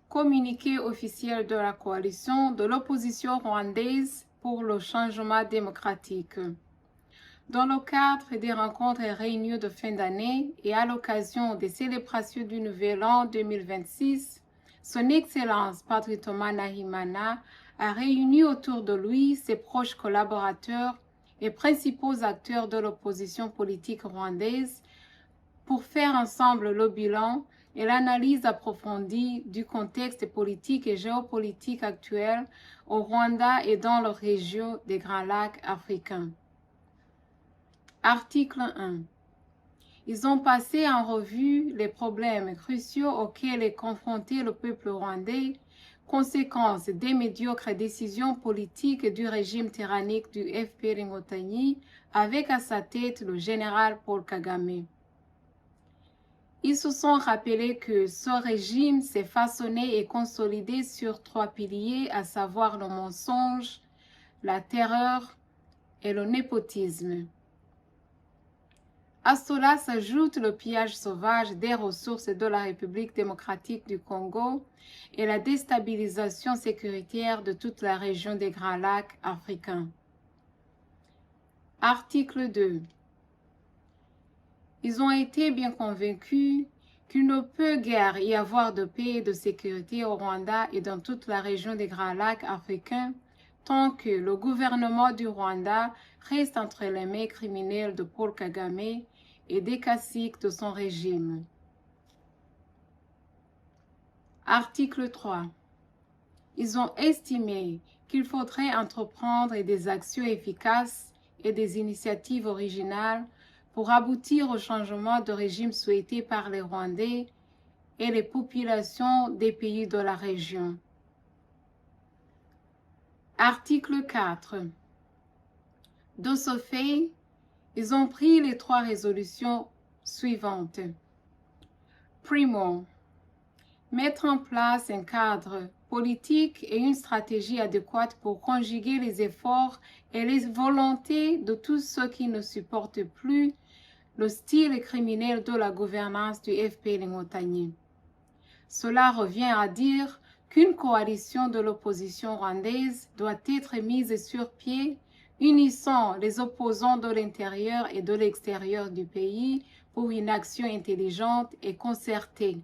Communiqué officiel de la coalition de l'opposition rwandaise pour le changement démocratique. Dans le cadre des rencontres et réunions de fin d'année et à l'occasion des célébrations du Nouvel An 2026, Son Excellence Patrick Thomas Nahimana a réuni autour de lui ses proches collaborateurs et principaux acteurs de l'opposition politique rwandaise pour faire ensemble le bilan et l'analyse approfondie du contexte politique et géopolitique actuel au Rwanda et dans la région des Grands Lacs africains. Article 1. Ils ont passé en revue les problèmes cruciaux auxquels est confronté le peuple rwandais, conséquences des médiocres décisions politiques du régime tyrannique du FPR Inkotanyi, avec à sa tête le général Paul Kagame. Ils se sont rappelés que ce régime s'est façonné et consolidé sur 3 piliers, à savoir le mensonge, la terreur et le népotisme. À cela s'ajoute le pillage sauvage des ressources de la République démocratique du Congo et la déstabilisation sécuritaire de toute la région des Grands Lacs africains. Article 2. Ils ont été bien convaincus qu'il ne peut guère y avoir de paix et de sécurité au Rwanda et dans toute la région des Grands Lacs africains tant que le gouvernement du Rwanda reste entre les mains criminelles de Paul Kagame et des caciques de son régime. Article 3. Ils ont estimé qu'il faudrait entreprendre des actions efficaces et des initiatives originales pour aboutir au changement de régime souhaité par les Rwandais et les populations des pays de la région. Article 4. De ce fait, ils ont pris les 3 résolutions suivantes. Primo, mettre en place un cadre politique et une stratégie adéquate pour conjuguer les efforts et les volontés de tous ceux qui ne supportent plus le style criminel de la gouvernance du FPR Inkotanyi. Cela revient à dire qu'une coalition de l'opposition rwandaise doit être mise sur pied, unissant les opposants de l'intérieur et de l'extérieur du pays pour une action intelligente et concertée.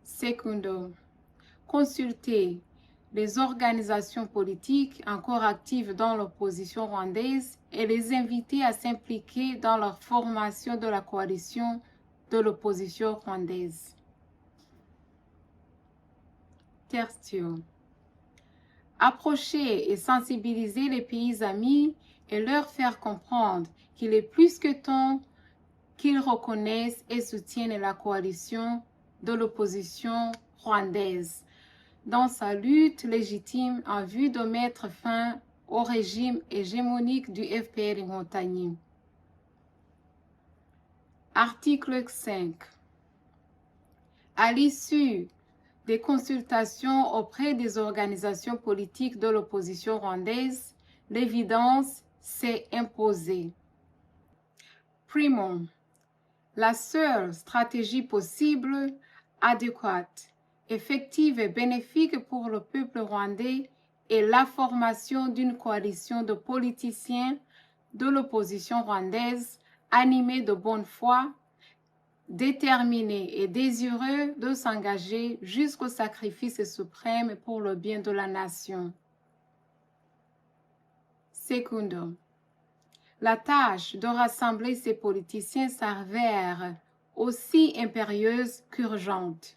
Secundo, consulter les organisations politiques encore actives dans l'opposition rwandaise et les inviter à s'impliquer dans la formation de la coalition de l'opposition rwandaise. Tertio, approcher et sensibiliser les pays amis et leur faire comprendre qu'il est plus que temps qu'ils reconnaissent et soutiennent la coalition de l'opposition rwandaise dans sa lutte légitime en vue de mettre fin au régime hégémonique du FPR Inkotanyi. Article 5. À l'issue des consultations auprès des organisations politiques de l'opposition rwandaise, l'évidence s'est imposée. Primo, la seule stratégie possible, adéquate, effective et bénéfique pour le peuple rwandais est la formation d'une coalition de politiciens de l'opposition rwandaise animés de bonne foi, déterminés et désireux de s'engager jusqu'au sacrifice suprême pour le bien de la nation. Secundo, la tâche de rassembler ces politiciens s'avère aussi impérieuse qu'urgente.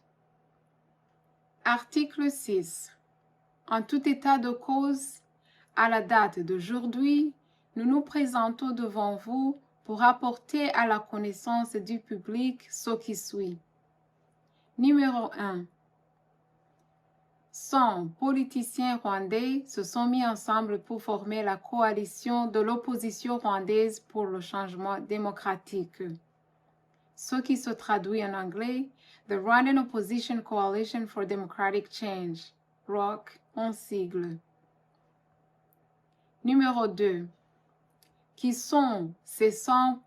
Article 6. En tout état de cause, à la date d'aujourd'hui, nous nous présentons devant vous pour apporter à la connaissance du public ce qui suit. Numéro 1. 100 politiciens rwandais se sont mis ensemble pour former la coalition de l'opposition rwandaise pour le changement démocratique, ce qui se traduit en anglais The Rwandan Opposition Coalition for Democratic Change, ROC en sigle. Numéro 2. Qui sont ces 100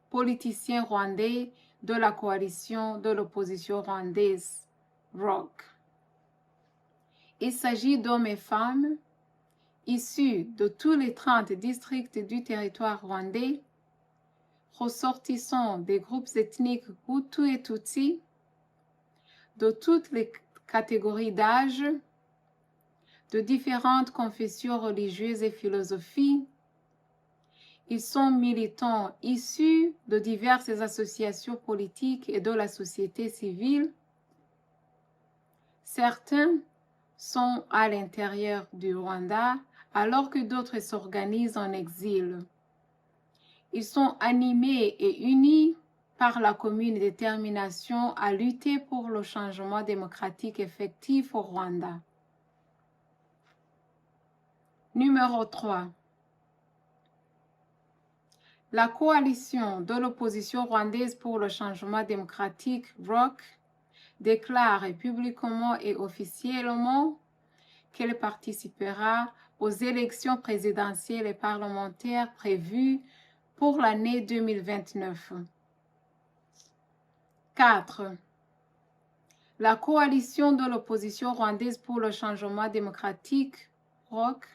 politiciens rwandais de la coalition de l'opposition rwandaise, ROC? Il s'agit d'hommes et femmes issus de tous les 30 districts du territoire rwandais, ressortissants des groupes ethniques Hutu et Tutsi, de toutes les catégories d'âge, de différentes confessions religieuses et philosophies. Ils sont militants issus de diverses associations politiques et de la société civile. Certains sont à l'intérieur du Rwanda, alors que d'autres s'organisent en exil. Ils sont animés et unis par la commune détermination à lutter pour le changement démocratique effectif au Rwanda. Numéro 3. La coalition de l'opposition rwandaise pour le changement démocratique, ROC, déclare publiquement et officiellement qu'elle participera aux élections présidentielles et parlementaires prévues pour l'année 2029. 4. La coalition de l'opposition rwandaise pour le changement démocratique, ROC,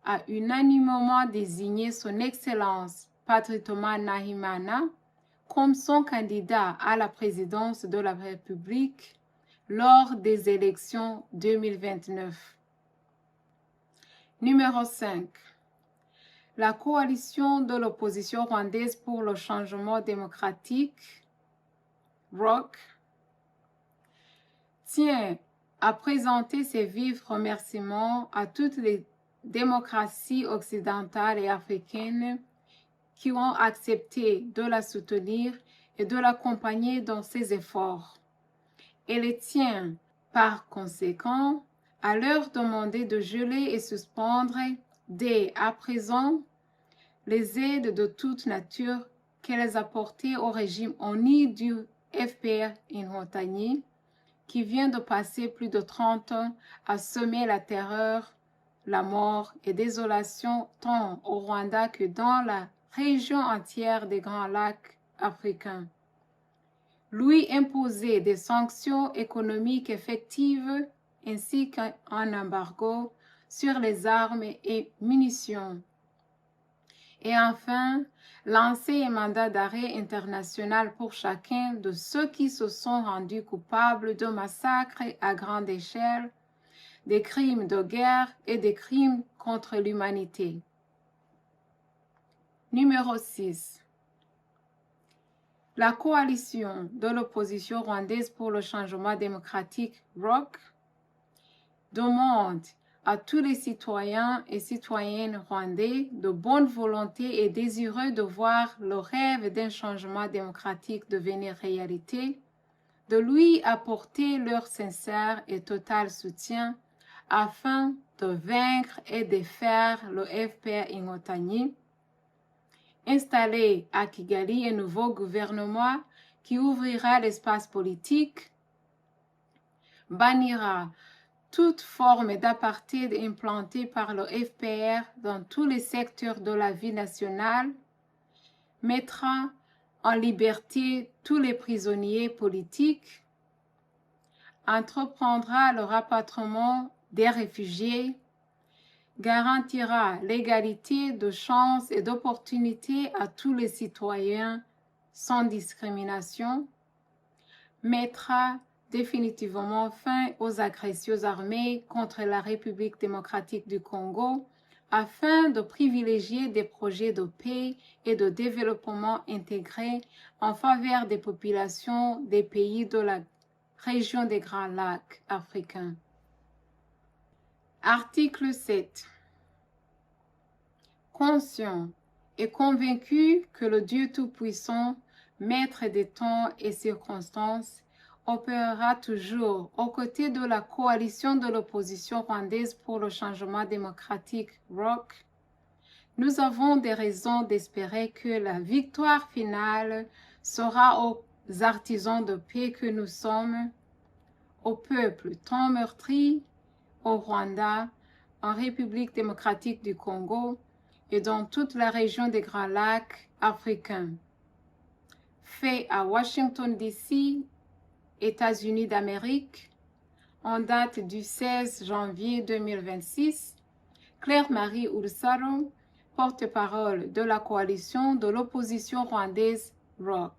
a unanimement désigné son Excellence Patrick Thomas Nahimana comme son candidat à la présidence de la République lors des élections 2029. Numéro 5. La coalition de l'opposition rwandaise pour le changement démocratique, ROC, tient à présenter ses vifs remerciements à toutes les démocraties occidentales et africaines qui ont accepté de la soutenir et de l'accompagner dans ses efforts. Elle tient, par conséquent, à leur demander de geler et suspendre dès à présent les aides de toute nature qu'elles apportaient au régime uni du FPR Inhotanyi, qui vient de passer plus de 30 ans à semer la terreur, la mort et désolation tant au Rwanda que dans la région entière des Grands Lacs africains. Lui imposer des sanctions économiques effectives ainsi qu'un embargo sur les armes et munitions. Et enfin, lancer un mandat d'arrêt international pour chacun de ceux qui se sont rendus coupables de massacres à grande échelle, des crimes de guerre et des crimes contre l'humanité. Numéro 6. La coalition de l'opposition rwandaise pour le changement démocratique, ROC, demande à tous les citoyens et citoyennes rwandais de bonne volonté et désireux de voir le rêve d'un changement démocratique devenir réalité, de lui apporter leur sincère et total soutien afin de vaincre et défaire le FPR Inhotanyi, installer à Kigali un nouveau gouvernement qui ouvrira l'espace politique, bannira toute forme d'apartheid implantée par le FPR dans tous les secteurs de la vie nationale, mettra en liberté tous les prisonniers politiques, entreprendra le rapatriement des réfugiés, garantira l'égalité de chances et d'opportunités à tous les citoyens sans discrimination, mettra définitivement fin aux agressions armées contre la République démocratique du Congo afin de privilégier des projets de paix et de développement intégrés en faveur des populations des pays de la région des Grands Lacs africains. Article 7. Conscient et convaincu que le Dieu Tout-Puissant, maître des temps et circonstances, opérera toujours aux côtés de la coalition de l'opposition rwandaise pour le changement démocratique ROC, nous avons des raisons d'espérer que la victoire finale sera aux artisans de paix que nous sommes, au peuple tant meurtri, au Rwanda, en République démocratique du Congo et dans toute la région des Grands Lacs africains. Fait à Washington, D.C., États-Unis d'Amérique, en date du 16 janvier 2026, Claire-Marie Oursaro, porte-parole de la coalition de l'opposition rwandaise ROC.